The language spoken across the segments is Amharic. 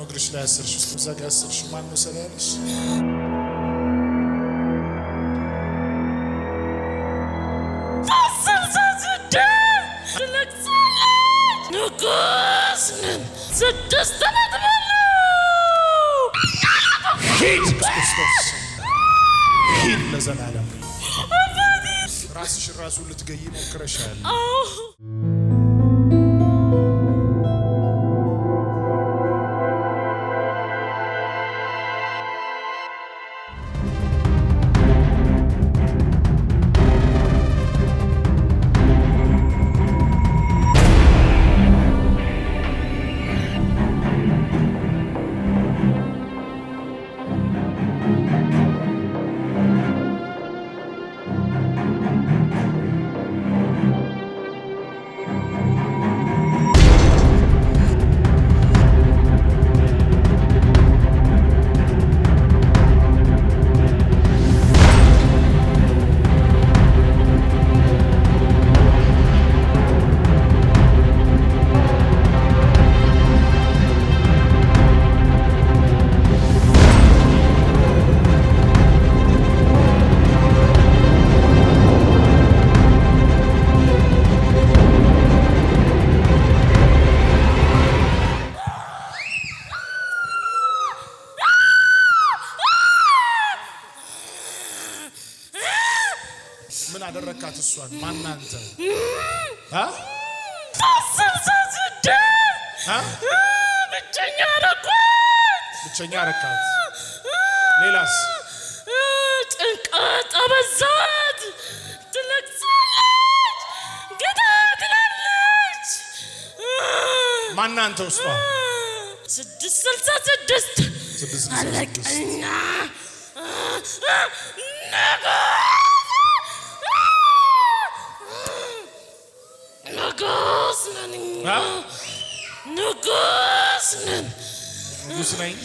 ነው እግርሽ ላይ ያሰርሽ? እዛ ጋር ያሰርሽ ማን ነው ሰላልሽ? ሂድ ለዘላለም ራስሽ ራሱ ልትገይ ሞክረሻል። ምን አደረካት? እሷን ማናንተ ብቸኛ አረካት። ሌላስ? ጭንቀት አበዛት። ትለቅሳለች፣ ጌታ ትላለች። ማናንተ ውስጧ 666 አለቀኛ ንጉስ ነኝ።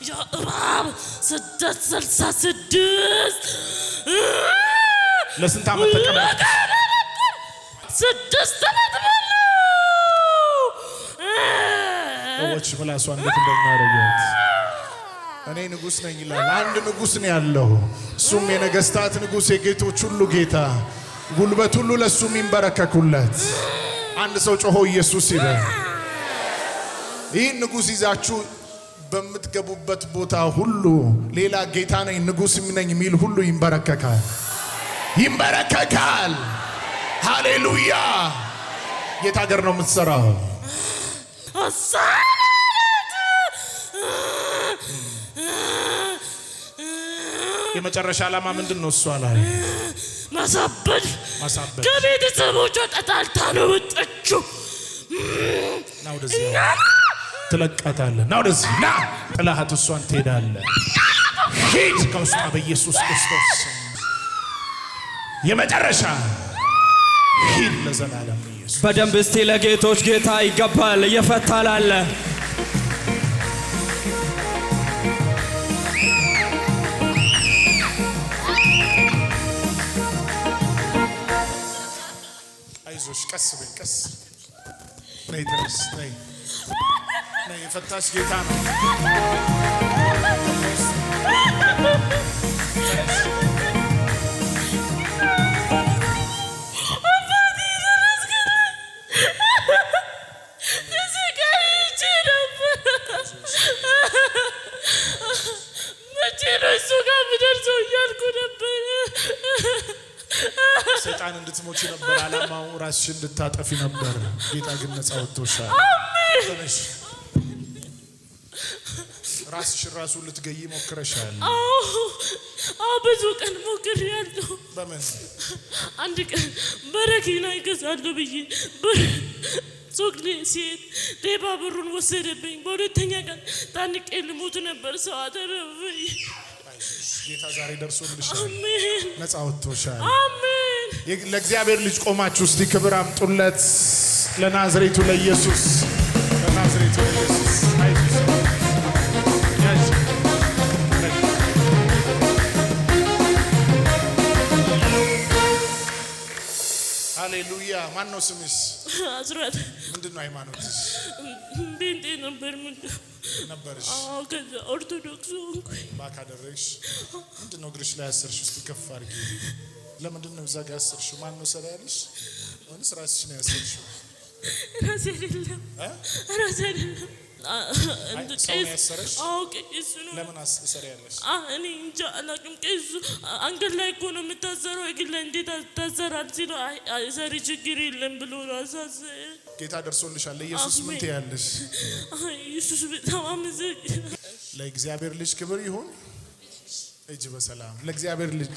የእባብ 666 ለስንት ዓመት ተቀመጥክ? 6 ዓመት ሰዎች ምላሷ እንዴት እንደሚያደርጉት እኔ ንጉስ ነኝ ይላል። አንድ ንጉስ ነው ያለው፣ እሱም የነገስታት ንጉስ፣ የጌቶች ሁሉ ጌታ፣ ጉልበት ሁሉ ለሱ የሚንበረከኩለት። አንድ ሰው ጮሆ ኢየሱስ ይበል። ይህን ንጉስ ይዛችሁ በምትገቡበት ቦታ ሁሉ ሌላ ጌታ ነኝ ንጉስ ነኝ የሚል ሁሉ ይንበረከካል፣ ይንበረከካል። ሃሌሉያ። የት ሀገር ነው የምትሰራው? የመጨረሻ ዓላማ ምንድን ነው? እሷ ላይ ማሳበድ። ከቤተሰቦቿ ተጣልታ ነው ወጣችው። ና ወደዚህ ትለቀታለህ። ና ወደዚህ ና። ጥላሃት እሷን ትሄዳለህ። ሂድ ከውስጧ በኢየሱስ ክርስቶስ የመጨረሻ ሂድ ለዘላለም ኢየሱስ። በደንብ እስቲ ለጌቶች ጌታ ይገባል። እየፈታላለ አይዞሽ፣ ቀስ በይ ቀስ። ነይ ድረስ ነይ። የፈታሽ ጌታ ነው። ሰይጣን እንድትሞቺ ነበር ዓላማው፣ ራስሽን እንድታጠፊ ነበር። ጌታ ግን ነፃ ወጥቶሻል። አሜን። ራስሽን ራሱ ልትገይ ሞክረሻል። ብዙ ቀን ሞክሬያለሁ። በምን? አንድ ቀን በረኪና ይገዛለሁ ብዬ ሱቅ ሲሄድ ሌባ ብሩን ወሰደብኝ። በሁለተኛ ቀን ታንቄ ልሞት ነበር። ሰው አተረፈኝ። ጌታ ዛሬ ደርሶልሻል። አሜን። ነፃ ወጥቶሻል። አሜን። ለእግዚአብሔር ልጅ ቆማችሁ እስቲ ክብር አምጡለት። ለናዝሬቱ ለኢየሱስ፣ ለናዝሬቱ ለኢየሱስ። ሃሌሉያ። ማን ነው ስምሽ? አስራት። ምንድን ነው ሃይማኖትሽ? ነበር ነበርሽ? አዎ ከዛ ኦርቶዶክስ ሆንኩኝ። ባካደረግሽ ምንድን ነው እግርሽ ላይ ያሰርሽ? እስቲ ከፍ አድርጊ። ለምንድን ነው እዛ ጋር ያሰርሽው? ማን ነው ሰራ ያለሽ? ወይስ ራስሽ ነው ያሰርሽው? ራሴ አይደለም ራሴ አይደለም ሰው ያሰረሽ? አዎ ቄሱ ነው። ለምን አሰረ ያለሽ? እኔ እንጃ አላውቅም። ቄሱ አንገት ላይ እኮ ነው የምታሰረው፣ እግር ላይ እንዴት ታሰራል ሲለው ሰሪ ችግር የለም ብሎ ራሳስ ጌታ ደርሶልሻል። ኢየሱስ ምን ትያለሽ? ኢየሱስ በጣም አመሰግናለሁ። ለእግዚአብሔር ልጅ ክብር ይሁን። እጅ በሰላም ለእግዚአብሔር ልጅ